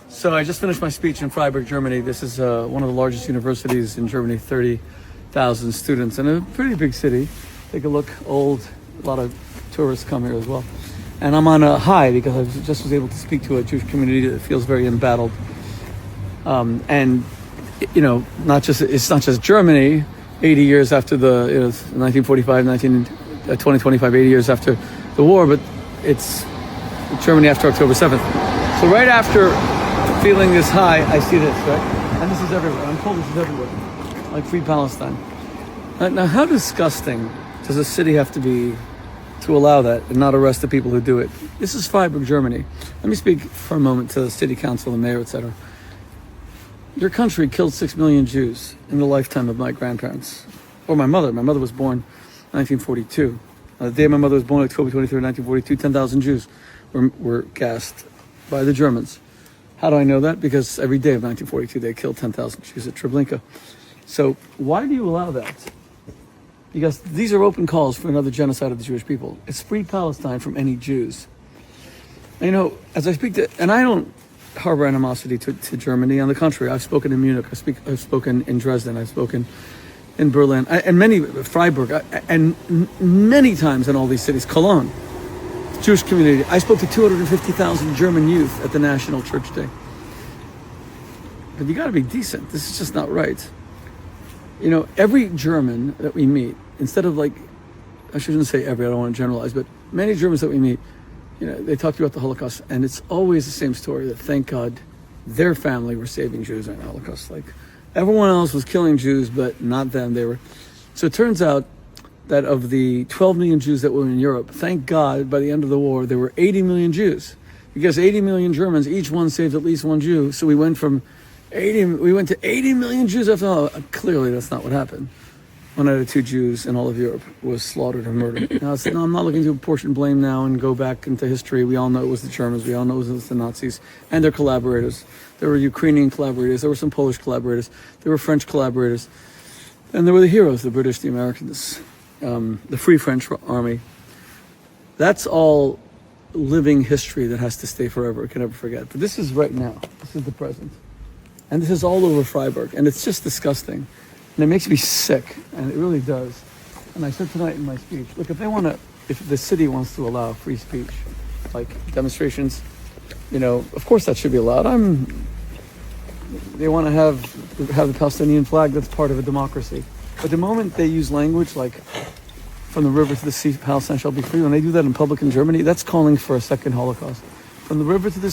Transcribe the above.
So I just finished my speech in Freiburg, Germany. This is one of the largest universities in Germany, 30,000 students, and a pretty big city. Take a look, old, a lot of tourists come here as well. And I'm on a high because I just was able to speak to a Jewish community that feels very embattled. And, you know, it's not just Germany, 80 years after the, 1945, 2025, 80 years after the war, but it's Germany after October 7th. So right after feeling this high, I see this, right? And this is everywhere. I'm told this is everywhere. Like Free Palestine. Now, how disgusting does a city have to be to allow that and not arrest the people who do it? This is Freiburg, Germany. Let me speak for a moment to the city council, the mayor, etc. Your country killed 6 million Jews in the lifetime of my grandparents. Or my mother. My mother was born in 1942. The day my mother was born, October 23rd, 1942, 10,000 Jews were gassed by the Germans. How do I know that? Because every day of 1942, they killed 10,000 Jews at Treblinka. So why do you allow that? Because these are open calls for another genocide of the Jewish people. It's Free Palestine from any Jews. And, as I speak to, and I don't harbor animosity to Germany. On the contrary, I've spoken in Munich, I've spoken in Dresden, I've spoken in Berlin, and Freiburg, and many times in all these cities, Cologne, Jewish community. I spoke to 250,000 German youth at the National Church Day. But you got to be decent. This is just not right. Every German that we meet, instead of I shouldn't say every, I don't want to generalize, but many Germans that we meet, they talk to you about the Holocaust, and it's always the same story, that thank God their family were saving Jews during the Holocaust. Everyone else was killing Jews, but not them. So it turns out that of the 12 million Jews that were in Europe, thank God, by the end of the war, there were 80 million Jews. Because 80 million Germans, each one saved at least one Jew. So we went to 80 million Jews after all. Clearly, that's not what happened. 1 out of 2 Jews in all of Europe was slaughtered and murdered. Now, I'm not looking to apportion blame now and go back into history. We all know it was the Germans. We all know it was the Nazis and their collaborators. There were Ukrainian collaborators. There were some Polish collaborators. There were French collaborators. And there were the heroes, the British, the Americans, the Free French Army. That's all living history that has to stay forever. It can never forget. But this is right now. This is the present. And this is all over Freiburg. And it's just disgusting. And it makes me sick. And it really does. And I said tonight in my speech, look, if the city wants to allow free speech, like demonstrations, of course that should be allowed. They want to have the Palestinian flag. That's part of a democracy. But the moment they use language like from the river to the sea, Palestine shall be free, when they do that in public in Germany, that's calling for a second Holocaust. From the river to the